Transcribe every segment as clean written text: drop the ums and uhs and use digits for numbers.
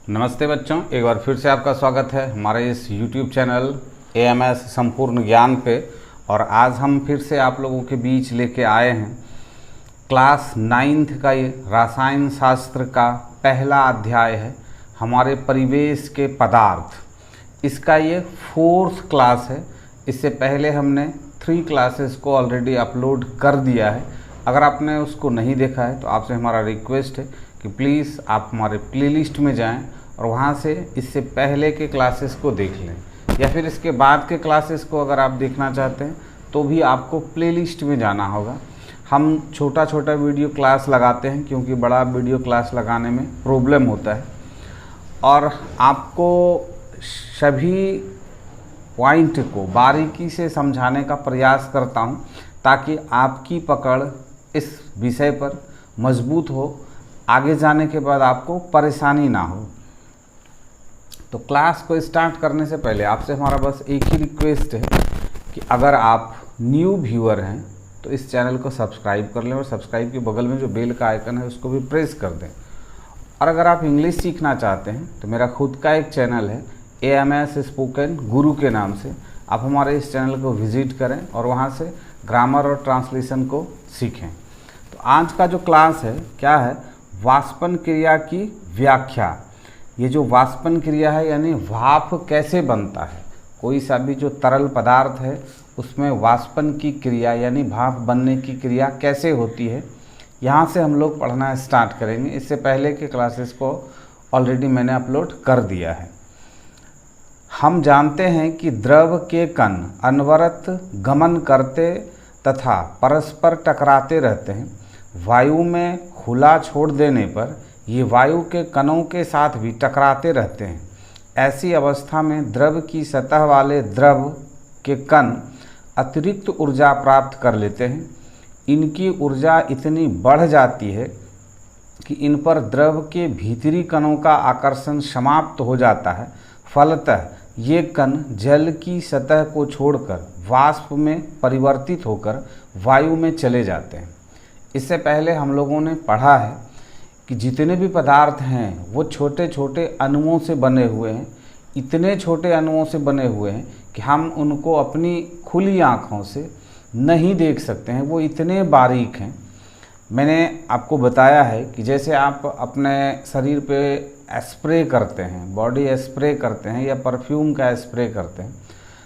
नमस्ते बच्चों, एक बार फिर से आपका स्वागत है हमारे इस YouTube चैनल AMS संपूर्ण ज्ञान पे। और आज हम फिर से आप लोगों के बीच लेके आए हैं क्लास 9th का ये रसायन शास्त्र का पहला अध्याय है हमारे परिवेश के पदार्थ। इसका ये 4th क्लास है। इससे पहले हमने 3 क्लासेस को ऑलरेडी अपलोड कर दिया है। अगर आपने उसको नहीं देखा है तो आपसे हमारा रिक्वेस्ट है कि प्लीज़ आप हमारे प्लेलिस्ट में जाएं और वहां से इससे पहले के क्लासेस को देख लें, या फिर इसके बाद के क्लासेस को अगर आप देखना चाहते हैं तो भी आपको प्लेलिस्ट में जाना होगा। हम छोटा छोटा वीडियो क्लास लगाते हैं क्योंकि बड़ा वीडियो क्लास लगाने में प्रॉब्लम होता है, और आपको सभी पॉइंट को बारीकी से समझाने का प्रयास करता हूं ताकि आपकी पकड़ इस विषय पर मजबूत हो, आगे जाने के बाद आपको परेशानी ना हो। तो क्लास को स्टार्ट करने से पहले आपसे हमारा बस एक ही रिक्वेस्ट है कि अगर आप न्यू व्यूअर हैं तो इस चैनल को सब्सक्राइब कर लें और सब्सक्राइब के बगल में जो बेल का आइकन है उसको भी प्रेस कर दें। और अगर आप इंग्लिश सीखना चाहते हैं तो मेरा खुद का एक चैनल है AMS स्पोकन गुरु के नाम से। आप हमारे इस चैनल को विजिट करें और वहाँ से ग्रामर और ट्रांसलेशन को सीखें। तो आज का जो क्लास है क्या है, वाष्पन क्रिया की व्याख्या। ये जो वाष्पन क्रिया है यानी भाप कैसे बनता है, कोई सा भी जो तरल पदार्थ है उसमें वाष्पन की क्रिया यानी भाप बनने की क्रिया कैसे होती है, यहाँ से हम लोग पढ़ना स्टार्ट करेंगे। इससे पहले के क्लासेस को ऑलरेडी मैंने अपलोड कर दिया है। हम जानते हैं कि द्रव के कण अनवरत गमन करते तथा परस्पर टकराते रहते हैं। वायु में खुला छोड़ देने पर ये वायु के कणों के साथ भी टकराते रहते हैं। ऐसी अवस्था में द्रव की सतह वाले द्रव के कण अतिरिक्त ऊर्जा प्राप्त कर लेते हैं। इनकी ऊर्जा इतनी बढ़ जाती है कि इन पर द्रव के भीतरी कणों का आकर्षण समाप्त हो जाता है। फलतः ये कण जल की सतह को छोड़कर वाष्प में परिवर्तित होकर वायु में चले जाते हैं। इससे पहले हम लोगों ने पढ़ा है कि जितने भी पदार्थ हैं वो छोटे छोटे अणुओं से बने हुए हैं। इतने छोटे अणुओं से बने हुए हैं कि हम उनको अपनी खुली आँखों से नहीं देख सकते हैं, वो इतने बारीक हैं। मैंने आपको बताया है कि जैसे आप अपने शरीर पे स्प्रे करते हैं, बॉडी स्प्रे करते हैं या परफ्यूम का स्प्रे करते हैं,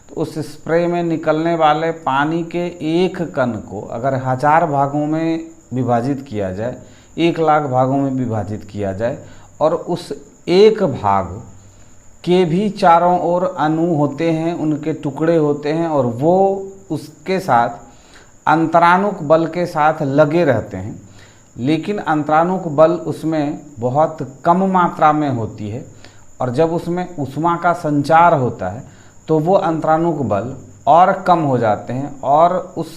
तो उस स्प्रे में निकलने वाले पानी के एक कण को अगर 1000 भागों में विभाजित किया जाए, 1,00,000 भागों में विभाजित किया जाए और उस एक भाग के भी चारों ओर अणु होते हैं, उनके टुकड़े होते हैं और वो उसके साथ अंतराणुक बल के साथ लगे रहते हैं। लेकिन अंतराणुक बल उसमें बहुत कम मात्रा में होती है, और जब उसमें ऊष्मा का संचार होता है तो वो अंतराणुक बल और कम हो जाते हैं और उस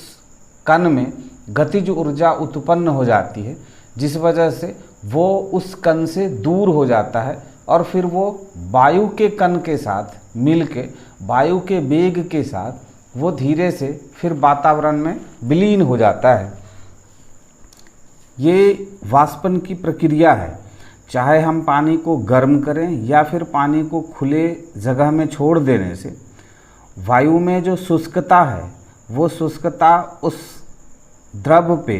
कण में गतिज ऊर्जा उत्पन्न हो जाती है, जिस वजह से वो उस कण से दूर हो जाता है और फिर वो वायु के कण के साथ मिलके वायु के वेग के साथ वो धीरे से फिर वातावरण में विलीन हो जाता है। ये वाष्पन की प्रक्रिया है। चाहे हम पानी को गर्म करें या फिर पानी को खुले जगह में छोड़ देने से वायु में जो शुष्कता है वो शुष्कता उस द्रव पे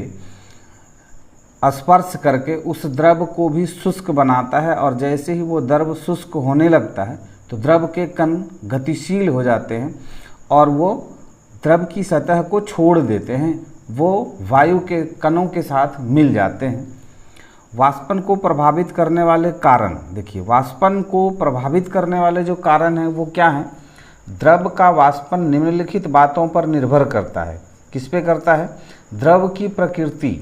स्पर्श करके उस द्रव को भी शुष्क बनाता है, और जैसे ही वो द्रव शुष्क होने लगता है तो द्रव के कण गतिशील हो जाते हैं और वो द्रव की सतह को छोड़ देते हैं, वो वायु के कणों के साथ मिल जाते हैं। वाष्पन को प्रभावित करने वाले कारण देखिए, वाष्पन को प्रभावित करने वाले जो कारण हैं वो क्या हैं। द्रव का वाष्पन निम्नलिखित बातों पर निर्भर करता है। किस पे करता है? द्रव की प्रकृति,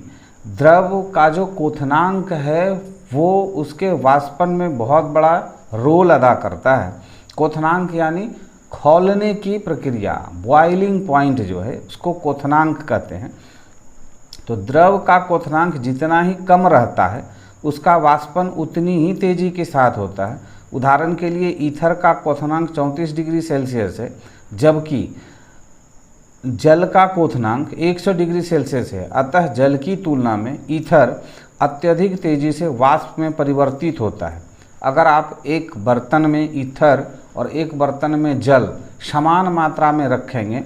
द्रव का जो क्वथनांक है वो उसके वाष्पन में बहुत बड़ा रोल अदा करता है। क्वथनांक यानी खौलने की प्रक्रिया, बॉइलिंग पॉइंट जो है उसको क्वथनांक कहते हैं। तो द्रव का क्वथनांक जितना ही कम रहता है उसका वाष्पन उतनी ही तेजी के साथ होता है। उदाहरण के लिए ईथर का क्वथनांक 34 डिग्री सेल्सियस है, जबकि जल का क्वथनांक 100 डिग्री सेल्सियस है। अतः जल की तुलना में ईथर अत्यधिक तेजी से वाष्प में परिवर्तित होता है। अगर आप एक बर्तन में ईथर और एक बर्तन में जल समान मात्रा में रखेंगे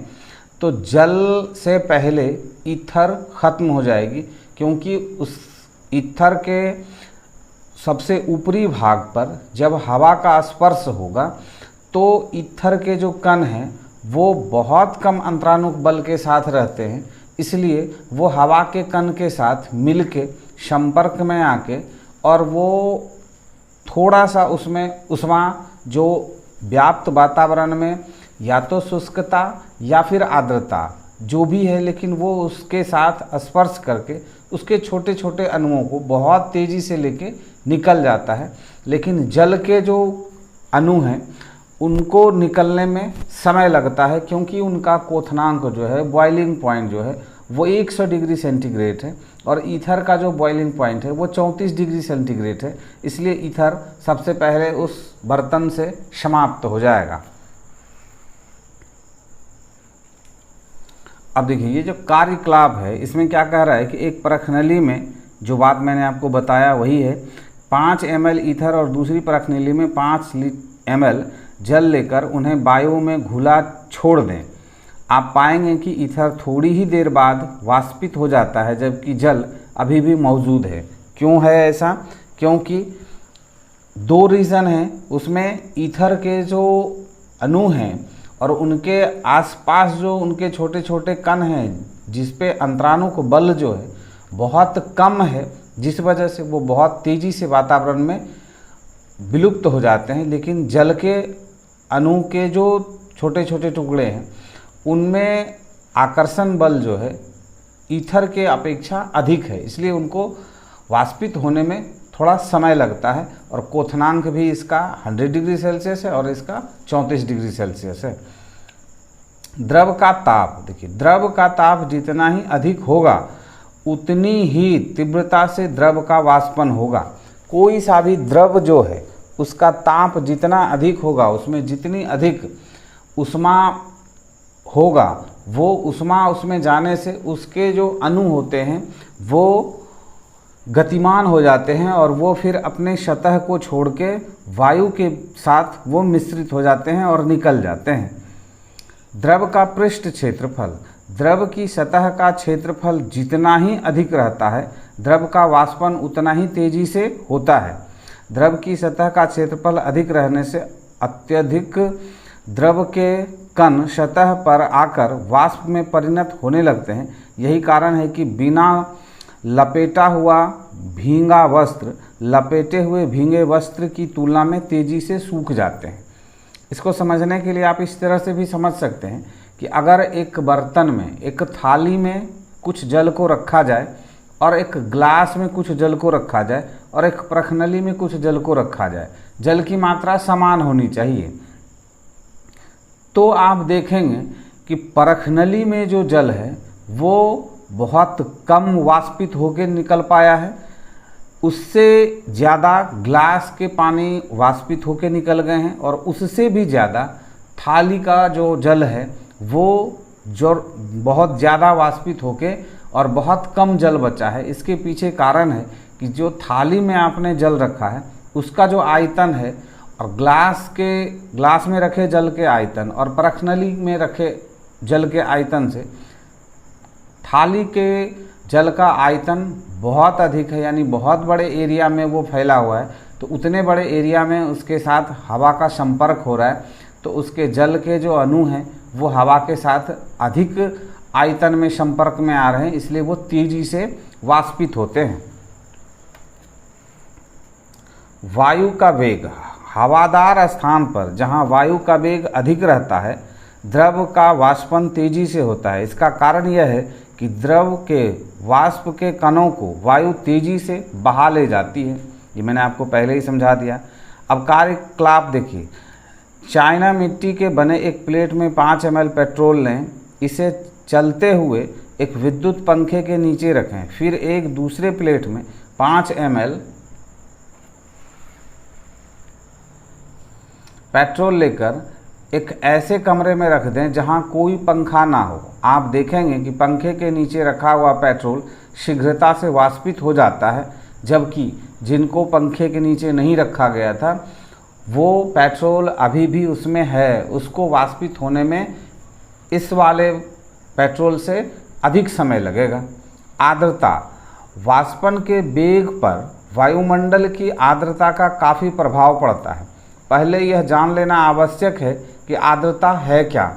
तो जल से पहले ईथर ख़त्म हो जाएगी, क्योंकि उस ईथर के सबसे ऊपरी भाग पर जब हवा का स्पर्श होगा तो ईथर के जो कण हैं वो बहुत कम अंतरानुक बल के साथ रहते हैं, इसलिए वो हवा के कण के साथ मिलके संपर्क में आके और वो थोड़ा सा उसमें उष्मा जो व्याप्त वातावरण में या तो शुष्कता या फिर आर्द्रता जो भी है, लेकिन वो उसके साथ स्पर्श करके उसके छोटे छोटे अणुओं को बहुत तेज़ी से लेके निकल जाता है। लेकिन जल के जो अणु हैं उनको निकलने में समय लगता है, क्योंकि उनका क्वथनांक जो है, बॉइलिंग पॉइंट जो है वो 100 डिग्री सेंटीग्रेड है और ईथर का जो बॉइलिंग पॉइंट है वो 34 डिग्री सेंटीग्रेड है। इसलिए ईथर सबसे पहले उस बर्तन से समाप्त हो जाएगा। अब देखिए ये जो कार्यकलाप है इसमें क्या कह रहा है कि एक परखनली में, जो बात मैंने आपको बताया वही है, 5 ml ईथर और दूसरी परखनली में 5 ml जल लेकर उन्हें वायु में घुला छोड़ दें। आप पाएंगे कि ईथर थोड़ी ही देर बाद वाष्पित हो जाता है, जबकि जल अभी भी मौजूद है। क्यों है ऐसा? क्योंकि 2 रीज़न हैं उसमें। ईथर के जो अणु हैं और उनके आसपास जो उनके छोटे छोटे कण हैं जिस पे अंतरानुक बल जो है बहुत कम है, जिस वजह से वो बहुत तेज़ी से वातावरण में विलुप्त हो जाते हैं। लेकिन जल के अणु के जो छोटे छोटे टुकड़े हैं उनमें आकर्षण बल जो है ईथर के अपेक्षा अधिक है, इसलिए उनको वाष्पित होने में थोड़ा समय लगता है। और क्वथनांक भी इसका 100 डिग्री सेल्सियस है और इसका 34 डिग्री सेल्सियस है। द्रव का ताप, देखिए द्रव का ताप जितना ही अधिक होगा उतनी ही तीव्रता से द्रव का वाष्पन होगा। कोई सा भी द्रव जो है उसका ताप जितना अधिक होगा, उसमें जितनी अधिक उष्मा होगा, वो उष्मा उसमें जाने से उसके जो अणु होते हैं वो गतिमान हो जाते हैं और वो फिर अपने सतह को छोड़ के वायु के साथ वो मिश्रित हो जाते हैं और निकल जाते हैं। द्रव का पृष्ठ क्षेत्रफल, द्रव की सतह का क्षेत्रफल जितना ही अधिक रहता है द्रव का वाष्पन उतना ही तेजी से होता है। द्रव की सतह का क्षेत्रफल अधिक रहने से अत्यधिक द्रव के कण सतह पर आकर वाष्प में परिणत होने लगते हैं। यही कारण है कि बिना लपेटा हुआ भींगा वस्त्र लपेटे हुए भींगे वस्त्र की तुलना में तेज़ी से सूख जाते हैं। इसको समझने के लिए आप इस तरह से भी समझ सकते हैं कि अगर एक बर्तन में, एक थाली में कुछ जल को रखा जाए और एक ग्लास में कुछ जल को रखा जाए और एक परखनली में कुछ जल को रखा जाए, जल की मात्रा समान होनी चाहिए। तो आप देखेंगे कि परखनली में जो जल है वो बहुत कम वाष्पित होकर निकल पाया है, उससे ज़्यादा ग्लास के पानी वाष्पित होकर निकल गए हैं और उससे भी ज़्यादा थाली का जो जल है वो जो बहुत ज़्यादा वाष्पित होके और बहुत कम जल बचा है। इसके पीछे कारण है कि जो थाली में आपने जल रखा है उसका जो आयतन है और ग्लास में रखे जल के आयतन और परखनली में रखे जल के आयतन से थाली के जल का आयतन बहुत अधिक है, यानी बहुत बड़े एरिया में वो फैला हुआ है। तो उतने बड़े एरिया में उसके साथ हवा का संपर्क हो रहा है, तो उसके जल के जो अणु हैं वो हवा के साथ अधिक आयतन में संपर्क में आ रहे हैं, इसलिए वो तेजी से वाष्पित होते हैं। वायु का वेग, हवादार स्थान पर जहाँ वायु का वेग अधिक रहता है द्रव का वाष्पन तेजी से होता है। इसका कारण यह है कि द्रव के वाष्प के कणों को वायु तेजी से बहा ले जाती है। ये मैंने आपको पहले ही समझा दिया। अब कार्यकलाप देखिए, चाइना मिट्टी के बने एक प्लेट में 5 ml पेट्रोल लें, इसे चलते हुए एक विद्युत पंखे के नीचे रखें, फिर एक दूसरे प्लेट में 5 ml पेट्रोल लेकर एक ऐसे कमरे में रख दें जहां कोई पंखा ना हो। आप देखेंगे कि पंखे के नीचे रखा हुआ पेट्रोल शीघ्रता से वाष्पित हो जाता है, जबकि जिनको पंखे के नीचे नहीं रखा गया था, वो पेट्रोल अभी भी उसमें है, उसको वाष्पित होने में इस वाले पेट्रोल से अधिक समय लगेगा। आर्द्रता, वाष्पन के वेग पर वायुमंडल की आर्द्रता का काफ़ी प्रभाव पड़ता है। पहले यह जान लेना आवश्यक है कि आर्द्रता है क्या।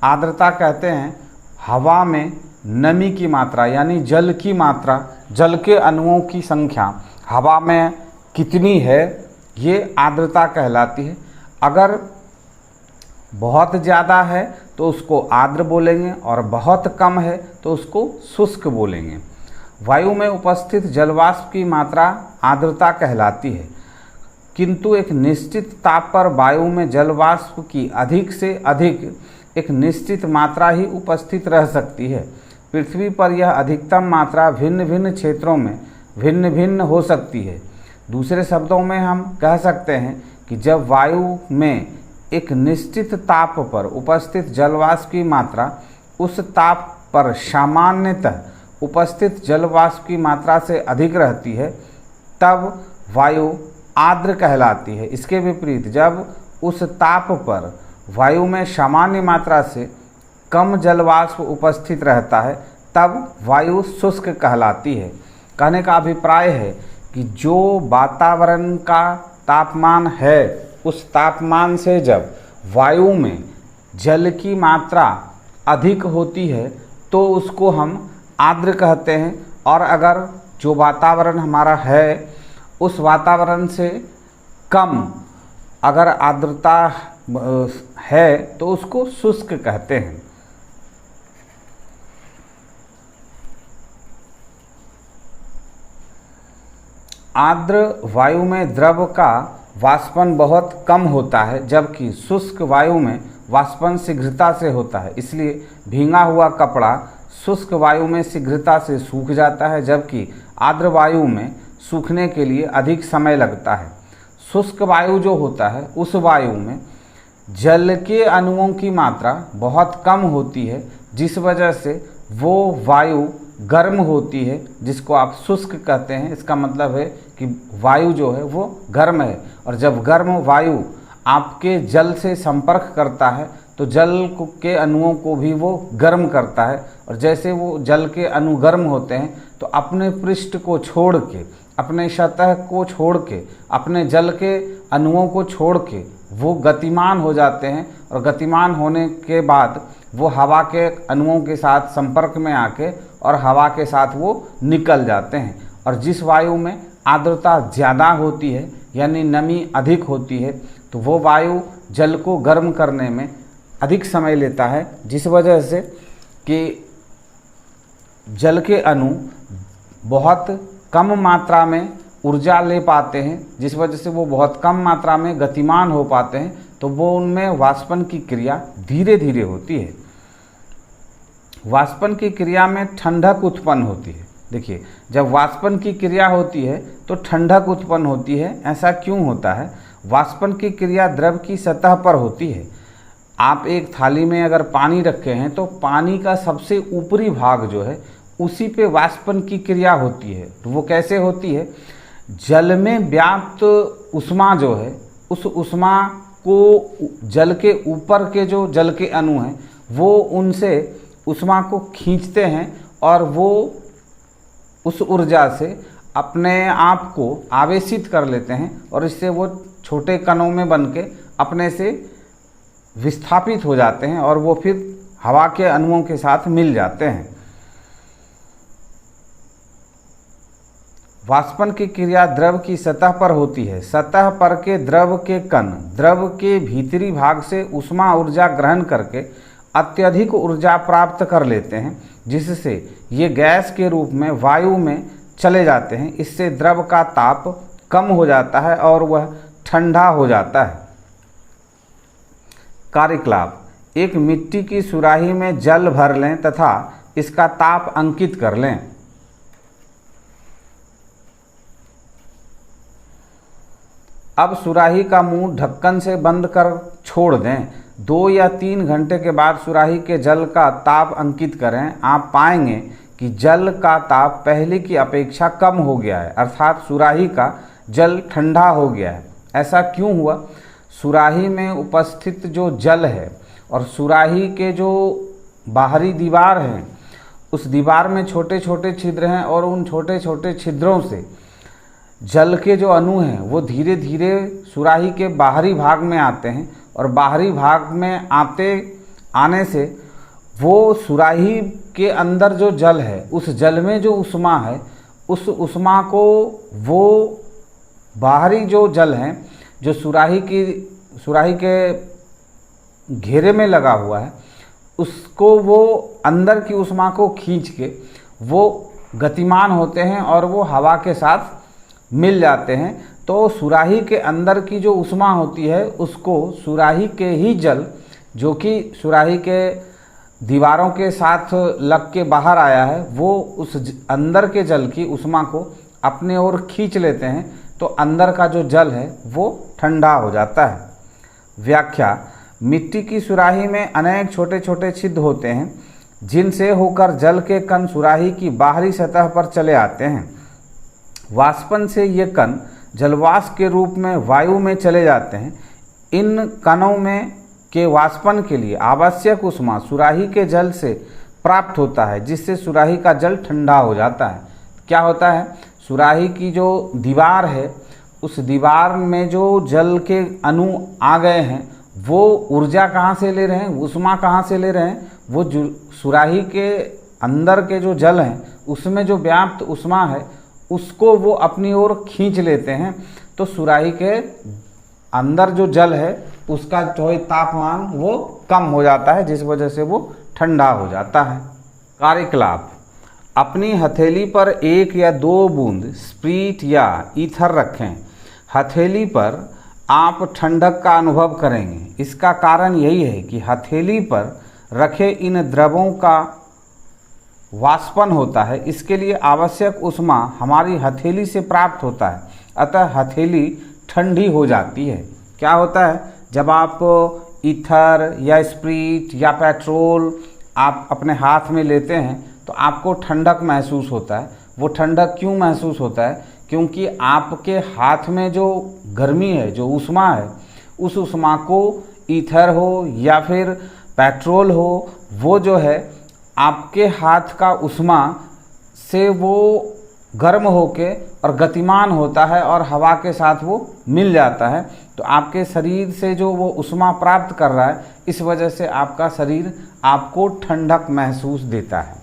आर्द्रता कहते हैं हवा में नमी की मात्रा, यानी जल की मात्रा, जल के अणुओं की संख्या हवा में कितनी है, ये आर्द्रता कहलाती है। अगर बहुत ज़्यादा है तो उसको आर्द्र बोलेंगे और बहुत कम है तो उसको शुष्क बोलेंगे। वायु में उपस्थित जलवाष्प की मात्रा आर्द्रता कहलाती है, किंतु एक निश्चित ताप पर वायु में जलवाष्प की अधिक से अधिक एक निश्चित मात्रा ही उपस्थित रह सकती है। पृथ्वी पर यह अधिकतम मात्रा भिन्न भिन्न क्षेत्रों में भिन्न भिन्न हो सकती है। दूसरे शब्दों में हम कह सकते हैं कि जब वायु में एक निश्चित ताप पर उपस्थित जलवाष्प की मात्रा उस ताप पर सामान्यतः उपस्थित जलवाष्प की मात्रा से अधिक रहती है, तब वायु आर्द्र कहलाती है। इसके विपरीत जब उस ताप पर वायु में सामान्य मात्रा से कम जलवाष्प उपस्थित रहता है, तब वायु शुष्क कहलाती है। कहने का अभिप्राय है कि जो वातावरण का तापमान है, उस तापमान से जब वायु में जल की मात्रा अधिक होती है तो उसको हम आर्द्र कहते हैं, और अगर जो वातावरण हमारा है उस वातावरण से कम अगर आर्द्रता है तो उसको शुष्क कहते हैं। आर्द्र वायु में द्रव का वाष्पन बहुत कम होता है, जबकि शुष्क वायु में वाष्पन शीघ्रता से होता है। इसलिए भींगा हुआ कपड़ा शुष्क वायु में शीघ्रता से सूख जाता है, जबकि आर्द्र वायु में सूखने के लिए अधिक समय लगता है। शुष्क वायु जो होता है उस वायु में जल के अणुओं की मात्रा बहुत कम होती है, जिस वजह से वो वायु गर्म होती है, जिसको आप शुष्क कहते हैं। इसका मतलब है कि वायु जो है वो गर्म है, और जब गर्म वायु आपके जल से संपर्क करता है तो जल के अणुओं को भी वो गर्म करता है, और जैसे वो जल के अणु गर्म होते हैं तो अपने पृष्ठ को छोड़ के, अपने सतह को छोड़ के, अपने जल के अणुओं को छोड़ के वो गतिमान हो जाते हैं, और गतिमान होने के बाद वो हवा के अणुओं के साथ संपर्क में आके और हवा के साथ वो निकल जाते हैं। और जिस वायु में आर्द्रता ज़्यादा होती है, यानी नमी अधिक होती है, तो वो वायु जल को गर्म करने में अधिक समय लेता है, जिस वजह से कि जल के अणु बहुत कम मात्रा में ऊर्जा ले पाते हैं, जिस वजह से वो बहुत कम मात्रा में गतिमान हो पाते हैं, तो वो उनमें वाष्पन की क्रिया धीरे धीरे होती है। वाष्पन की क्रिया में ठंडक उत्पन्न होती है। देखिए, जब वाष्पन की क्रिया होती है तो ठंडक उत्पन्न होती है। ऐसा क्यों होता है? वाष्पन की क्रिया द्रव की सतह पर होती है। आप एक थाली में अगर पानी रखे हैं तो पानी का सबसे ऊपरी भाग जो है उसी पे वाष्पन की क्रिया होती है। तो वो कैसे होती है? जल में व्याप्त उष्मा जो है, उस उष्मा को जल के ऊपर के जो जल के अणु हैं वो उनसे उष्मा को खींचते हैं, और वो उस ऊर्जा से अपने आप को आवेशित कर लेते हैं, और इससे वो छोटे कणों में बन के अपने से विस्थापित हो जाते हैं, और वो फिर हवा के अणुओं के साथ मिल जाते हैं। वाष्पन की क्रिया द्रव की सतह पर होती है। सतह पर के द्रव के कण द्रव के भीतरी भाग से उष्मा ऊर्जा ग्रहण करके अत्यधिक ऊर्जा प्राप्त कर लेते हैं, जिससे ये गैस के रूप में वायु में चले जाते हैं। इससे द्रव का ताप कम हो जाता है और वह ठंडा हो जाता है। कार्यकलाप: एक मिट्टी की सुराही में जल भर लें तथा इसका ताप अंकित कर लें। अब सुराही का मुंह ढक्कन से बंद कर छोड़ दें। 2 या 3 घंटे के बाद सुराही के जल का ताप अंकित करें। आप पाएंगे कि जल का ताप पहले की अपेक्षा कम हो गया है, अर्थात सुराही का जल ठंडा हो गया है। ऐसा क्यों हुआ? सुराही में उपस्थित जो जल है और सुराही के जो बाहरी दीवार हैं, उस दीवार में छोटे छोटे छिद्र हैं और उन छोटे छोटे छिद्रों से जल के जो अणु हैं वो धीरे धीरे सुराही के बाहरी भाग में आते हैं और बाहरी भाग में आने से वो सुराही के अंदर जो जल है, उस जल में जो उष्मा है, उस उष्मा को वो बाहरी जो जल है जो सुराही के घेरे में लगा हुआ है, उसको वो अंदर की उष्मा को खींच के वो गतिमान होते हैं और वो हवा के साथ मिल जाते हैं। तो सुराही के अंदर की जो उष्मा होती है उसको सुराही के ही जल, जो कि सुराही के दीवारों के साथ लग के बाहर आया है, वो उस अंदर के जल की उष्मा को अपने ओर खींच लेते हैं, तो अंदर का जो जल है वो ठंडा हो जाता है। व्याख्या: मिट्टी की सुराही में अनेक छोटे छोटे छिद्र होते हैं जिनसे होकर जल के कण सुराही की बाहरी सतह पर चले आते हैं। वाष्पन से ये कण जलवाष्प के रूप में वायु में चले जाते हैं। इन कणों में के वाष्पन के लिए आवश्यक उष्मा सुराही के जल से प्राप्त होता है, जिससे सुराही का जल ठंडा हो जाता है। क्या होता है? सुराही की जो दीवार है, उस दीवार में जो जल के अणु आ गए हैं, वो ऊर्जा कहाँ से ले रहे हैं, उष्मा कहाँ से ले रहे हैं? वो सुराही के अंदर के जो जल हैं उसमें जो व्याप्त उष्मा है उसको वो अपनी ओर खींच लेते हैं। तो सुराही के अंदर जो जल है उसका जो है तापमान वो कम हो जाता है, जिस वजह से वो ठंडा हो जाता है। कार्यकलाप: अपनी हथेली पर 1 या 2 बूंद स्प्रीट या ईथर रखें। हथेली पर आप ठंडक का अनुभव करेंगे। इसका कारण यही है कि हथेली पर रखे इन द्रवों का वाष्पन होता है, इसके लिए आवश्यक उष्मा हमारी हथेली से प्राप्त होता है, अतः हथेली ठंडी हो जाती है। क्या होता है? जब आप ईथर या स्प्रीट या पेट्रोल आप अपने हाथ में लेते हैं तो आपको ठंडक महसूस होता है। वो ठंडक क्यों महसूस होता है? क्योंकि आपके हाथ में जो गर्मी है, जो उष्मा है, उस उष्मा को ईथर हो या फिर पेट्रोल हो, वो जो है आपके हाथ का उष्मा से वो गर्म होके और गतिमान होता है और हवा के साथ वो मिल जाता है। तो आपके शरीर से जो वो उष्मा प्राप्त कर रहा है, इस वजह से आपका शरीर आपको ठंडक महसूस देता है।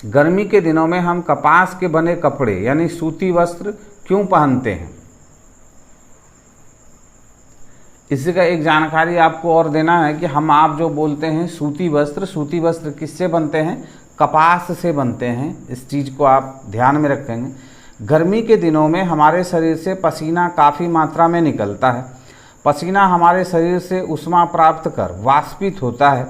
गर्मी के दिनों में हम कपास के बने कपड़े यानी सूती वस्त्र क्यों पहनते हैं? इसी का एक जानकारी आपको और देना है कि आप जो बोलते हैं सूती वस्त्र किससे बनते हैं? कपास से बनते हैं। इस चीज़ को आप ध्यान में रखेंगे। गर्मी के दिनों में हमारे शरीर से पसीना काफ़ी मात्रा में निकलता है। पसीना हमारे शरीर से उष्मा प्राप्त कर वाष्पित होता है,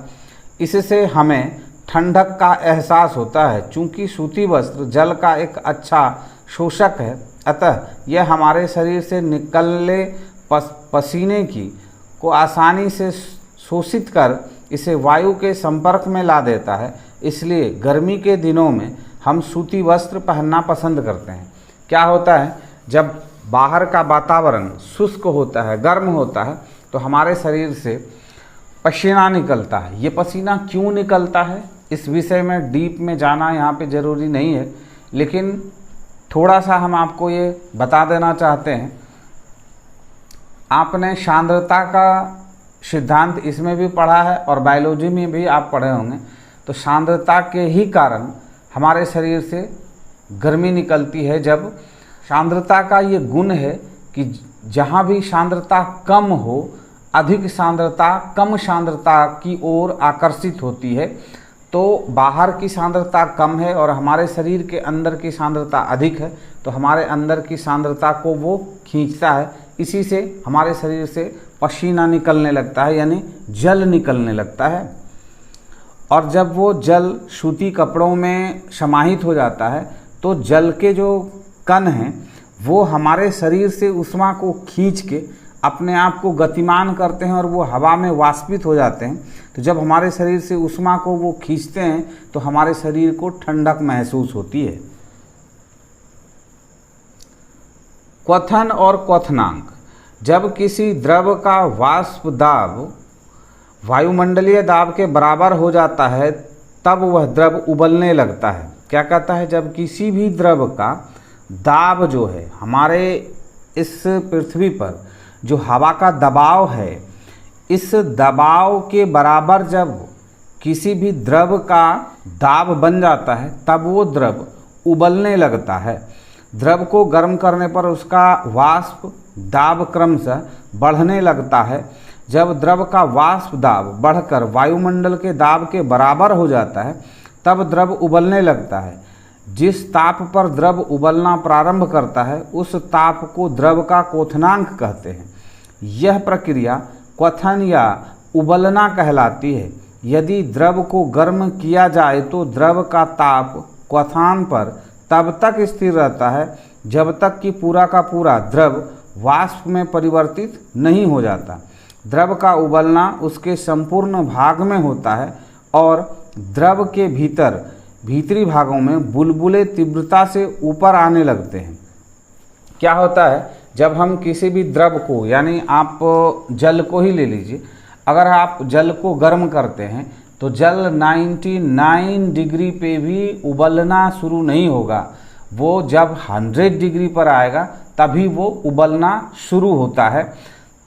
इससे हमें ठंडक का एहसास होता है। चूँकि सूती वस्त्र जल का एक अच्छा शोषक है, अतः यह हमारे शरीर से निकलने पसीने को आसानी से शोषित कर इसे वायु के संपर्क में ला देता है। इसलिए गर्मी के दिनों में हम सूती वस्त्र पहनना पसंद करते हैं। क्या होता है? जब बाहर का वातावरण शुष्क होता है, गर्म होता है, तो हमारे शरीर से पसीना निकलता है। ये पसीना क्यों निकलता है, इस विषय में डीप में जाना यहाँ पे ज़रूरी नहीं है, लेकिन थोड़ा सा हम आपको ये बता देना चाहते हैं। आपने सांद्रता का सिद्धांत इसमें भी पढ़ा है और बायोलॉजी में भी आप पढ़े होंगे। तो सांद्रता के ही कारण हमारे शरीर से गर्मी निकलती है। जब सांद्रता का ये गुण है कि जहाँ भी सांद्रता कम हो, अधिक सांद्रता कम सांद्रता की ओर आकर्षित होती है। तो बाहर की सांद्रता कम है और हमारे शरीर के अंदर की सांद्रता अधिक है, तो हमारे अंदर की सांद्रता को वो खींचता है। इसी से हमारे शरीर से पसीना निकलने लगता है, यानी जल निकलने लगता है। और जब वो जल सूती कपड़ों में समाहित हो जाता है, तो जल के जो कण हैं वो हमारे शरीर से उष्मा को खींच के अपने आप को गतिमान करते हैं और वो हवा में वाष्पित हो जाते हैं। तो जब हमारे शरीर से ऊष्मा को वो खींचते हैं तो हमारे शरीर को ठंडक महसूस होती है। क्वथन और क्वथनांक। जब किसी द्रव का वाष्प दाब वायुमंडलीय दाब के बराबर हो जाता है तब वह द्रव उबलने लगता है। क्या कहता है? जब किसी भी द्रव का दाब जो है, हमारे इस पृथ्वी पर जो हवा का दबाव है, इस दबाव के बराबर जब किसी भी द्रव का दाब बन जाता है तब वो द्रव उबलने लगता है। द्रव को गर्म करने पर उसका वाष्प दाब क्रमशः बढ़ने लगता है। जब द्रव का वाष्प दाब बढ़कर वायुमंडल के दाब के बराबर हो जाता है तब द्रव उबलने लगता है। जिस ताप पर द्रव उबलना प्रारंभ करता है उस ताप को द्रव का क्वथनांक कहते हैं। यह प्रक्रिया क्वथन या उबलना कहलाती है। यदि द्रव को गर्म किया जाए तो द्रव का ताप क्वथान पर तब तक स्थिर रहता है जब तक कि पूरा का पूरा द्रव वाष्प में परिवर्तित नहीं हो जाता। द्रव का उबलना उसके संपूर्ण भाग में होता है और द्रव के भीतरी भागों में बुलबुले तीव्रता से ऊपर आने लगते हैं। क्या होता है? जब हम किसी भी द्रव को, यानी आप जल को ही ले लीजिए, अगर आप जल को गर्म करते हैं तो जल 99 डिग्री पे भी उबलना शुरू नहीं होगा। वो जब 100 डिग्री पर आएगा तभी वो उबलना शुरू होता है।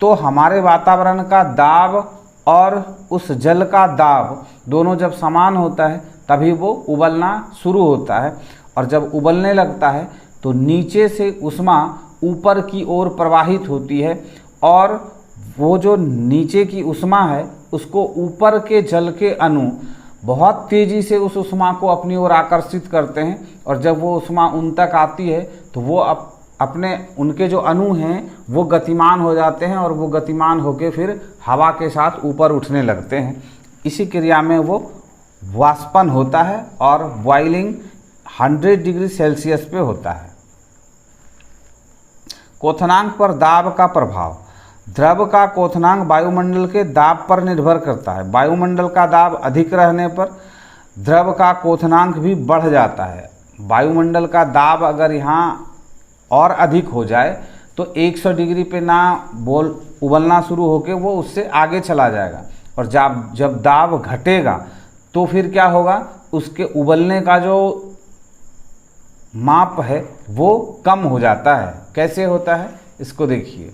तो हमारे वातावरण का दाब और उस जल का दाब दोनों जब समान होता है तभी वो उबलना शुरू होता है। और जब उबलने लगता है तो नीचे से ऊष्मा ऊपर की ओर प्रवाहित होती है और वो जो नीचे की ऊष्मा है उसको ऊपर के जल के अणु बहुत तेज़ी से उस ऊष्मा को अपनी ओर आकर्षित करते हैं। और जब वो ऊष्मा उन तक आती है तो वो अपने उनके जो अणु हैं वो गतिमान हो जाते हैं और वो गतिमान होकर फिर हवा के साथ ऊपर उठने लगते हैं। इसी क्रिया में वो वाष्पन होता है और बॉइलिंग 100 डिग्री सेल्सियस पे होता है। क्वथनांक पर दाब का प्रभाव। द्रव का क्वथनांक वायुमंडल के दाब पर निर्भर करता है। वायुमंडल का दाब अधिक रहने पर द्रव का क्वथनांक भी बढ़ जाता है। वायुमंडल का दाब अगर यहाँ और अधिक हो जाए तो 100 डिग्री पे ना उबलना शुरू होकर वो उससे आगे चला जाएगा। और जब दाब घटेगा तो फिर क्या होगा? उसके उबलने का जो माप है वो कम हो जाता है। कैसे होता है इसको देखिए।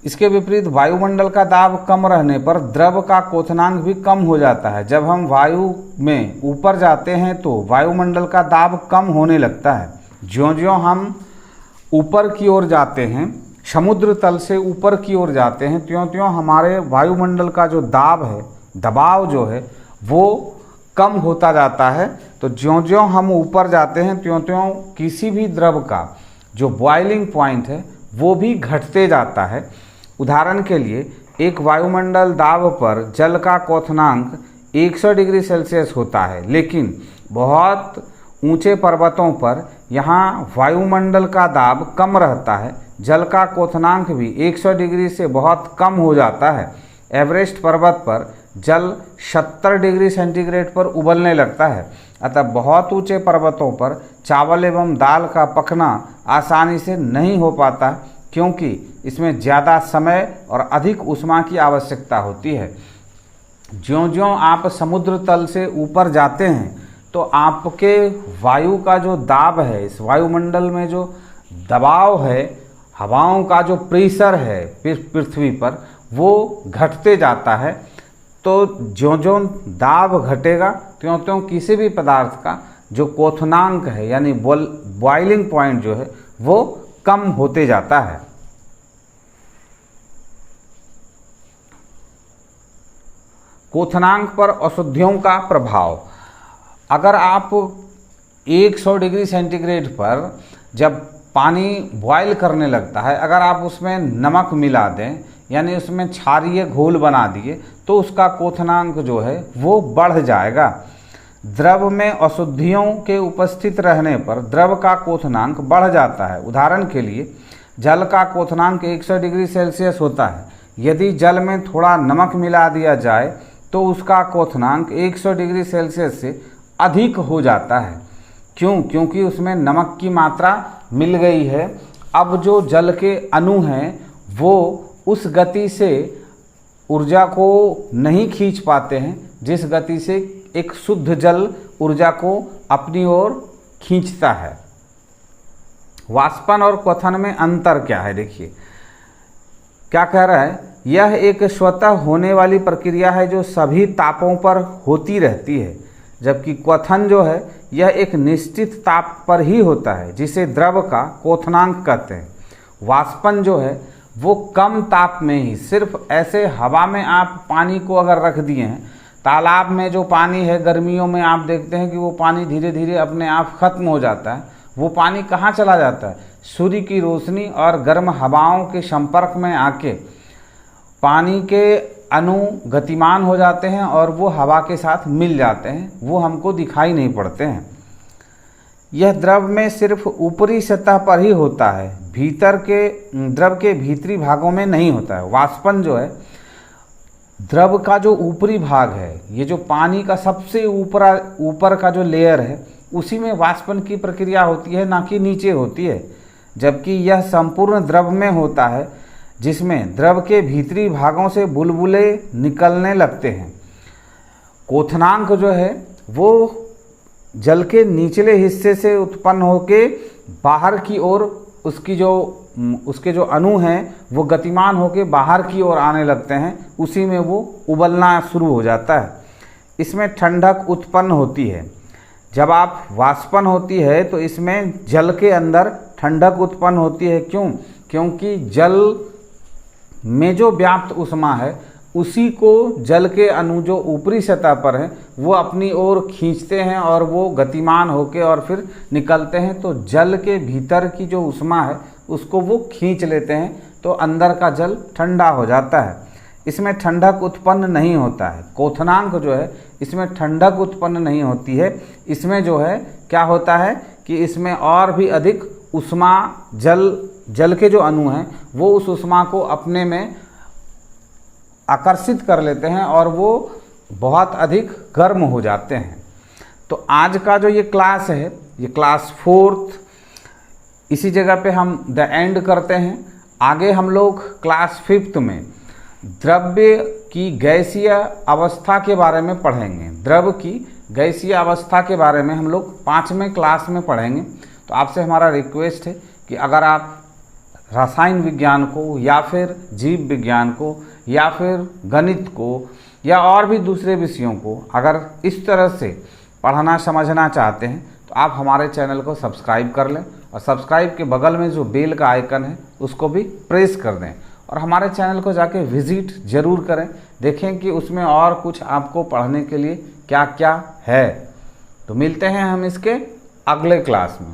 इसके विपरीत वायुमंडल का दाब कम रहने पर द्रव का क्वथनांक भी कम हो जाता है। जब हम वायु में ऊपर जाते हैं तो वायुमंडल का दाब कम होने लगता है। ज्यों-ज्यों हम ऊपर की ओर जाते हैं, समुद्र तल से ऊपर की ओर जाते हैं, त्यों-त्यों हमारे वायुमंडल का जो दाब है, दबाव जो है वो कम होता जाता है। तो ज्यों-ज्यों हम ऊपर जाते हैं त्यों-त्यों किसी भी द्रव का जो बॉइलिंग पॉइंट है वो भी घटते जाता है। उदाहरण के लिए एक वायुमंडल दाब पर जल का क्वथनांक 100 डिग्री सेल्सियस होता है, लेकिन बहुत ऊंचे पर्वतों पर यहाँ वायुमंडल का दाब कम रहता है। जल का क्वथनांक भी 100 डिग्री से बहुत कम हो जाता है। एवरेस्ट पर्वत पर जल 70 डिग्री सेंटीग्रेड पर उबलने लगता है। अतः बहुत ऊंचे पर्वतों पर चावल एवं दाल का पकना आसानी से नहीं हो पाता क्योंकि इसमें ज़्यादा समय और अधिक ऊष्मा की आवश्यकता होती है। ज्यों-ज्यों आप समुद्र तल से ऊपर जाते हैं तो आपके वायु का जो दाब है, इस वायुमंडल में जो दबाव है, हवाओं का जो प्रेशर है पृथ्वी पर, वो घटते जाता है। तो ज्यों-ज्यों दाब घटेगा त्यों-त्यों किसी भी पदार्थ का जो क्वथनांक है यानी बॉइलिंग पॉइंट जो है वो कम होते जाता है। क्वथनांक पर अशुद्धियों का प्रभाव। अगर आप 100 डिग्री सेंटीग्रेड पर जब पानी बॉयल करने लगता है, अगर आप उसमें नमक मिला दें यानी उसमें क्षारीय घोल बना दिए तो उसका क्वथनांक जो है वो बढ़ जाएगा। द्रव में अशुद्धियों के उपस्थित रहने पर द्रव का क्वथनांक बढ़ जाता है। उदाहरण के लिए जल का क्वथनांक 100 डिग्री सेल्सियस होता है। यदि जल में थोड़ा नमक मिला दिया जाए तो उसका क्वथनांक 100 डिग्री सेल्सियस से अधिक हो जाता है। क्यों? क्योंकि उसमें नमक की मात्रा मिल गई है। अब जो जल के अणु हैं वो उस गति से ऊर्जा को नहीं खींच पाते हैं जिस गति से एक शुद्ध जल ऊर्जा को अपनी ओर खींचता है। वाष्पन और क्वथन में अंतर क्या है? देखिए क्या कह रहा है, यह एक स्वतः होने वाली प्रक्रिया है जो सभी तापों पर होती रहती है, जबकि क्वथन जो है यह एक निश्चित ताप पर ही होता है जिसे द्रव का क्वथनांक कहते हैं। वाष्पन जो है वो कम ताप में ही, सिर्फ ऐसे हवा में आप पानी को अगर रख दिए हैं, तालाब में जो पानी है गर्मियों में आप देखते हैं कि वो पानी धीरे धीरे अपने आप खत्म हो जाता है। वो पानी कहाँ चला जाता है? सूर्य की रोशनी और गर्म हवाओं के संपर्क में आके पानी के अणु गतिमान हो जाते हैं और वो हवा के साथ मिल जाते हैं, वो हमको दिखाई नहीं पड़ते हैं। यह द्रव में सिर्फ ऊपरी सतह पर ही होता है, भीतर के द्रव के भीतरी भागों में नहीं होता है। वाष्पन जो है द्रव का जो ऊपरी भाग है, ये जो पानी का सबसे ऊपर का जो लेयर है उसी में वाष्पन की प्रक्रिया होती है, ना कि नीचे होती है। जबकि यह संपूर्ण द्रव में होता है जिसमें द्रव के भीतरी भागों से बुलबुले निकलने लगते हैं। क्वथनांक जो है वो जल के निचले हिस्से से उत्पन्न होके बाहर की ओर उसके जो अणु हैं वो गतिमान होके बाहर की ओर आने लगते हैं, उसी में वो उबलना शुरू हो जाता है। इसमें ठंडक उत्पन्न होती है। जब आप वाष्पन होती है तो इसमें जल के अंदर ठंडक उत्पन्न होती है। क्यों? क्योंकि जल में जो व्याप्त ऊष्मा है उसी को जल के अणु जो ऊपरी सतह पर है वो अपनी ओर खींचते हैं और वो गतिमान होके और फिर निकलते हैं। तो जल के भीतर की जो ऊष्मा है उसको वो खींच लेते हैं, तो अंदर का जल ठंडा हो जाता है। इसमें ठंडक उत्पन्न नहीं होता है। क्वथनांक जो है इसमें ठंडक उत्पन्न नहीं होती है। इसमें जो है क्या होता है कि इसमें और भी अधिक ऊष्मा जल के जो अणु हैं वो उस ऊष्मा को अपने में आकर्षित कर लेते हैं और वो बहुत अधिक गर्म हो जाते हैं। तो आज का जो ये क्लास है, ये क्लास 4th, इसी जगह पे हम द एंड करते हैं। आगे हम लोग क्लास 5th में द्रव्य की गैसीय अवस्था के बारे में पढ़ेंगे। द्रव की गैसीय अवस्था के बारे में हम लोग 5वें क्लास में पढ़ेंगे। तो आपसे हमारा रिक्वेस्ट है कि अगर आप रसायन विज्ञान को या फिर जीव विज्ञान को या फिर गणित को या और भी दूसरे विषयों को अगर इस तरह से पढ़ना समझना चाहते हैं तो आप हमारे चैनल को सब्सक्राइब कर लें और सब्सक्राइब के बगल में जो बेल का आइकन है उसको भी प्रेस कर दें और हमारे चैनल को जाके विजिट ज़रूर करें, देखें कि उसमें और कुछ आपको पढ़ने के लिए क्या क्या है। तो मिलते हैं हम इसके अगले क्लास में।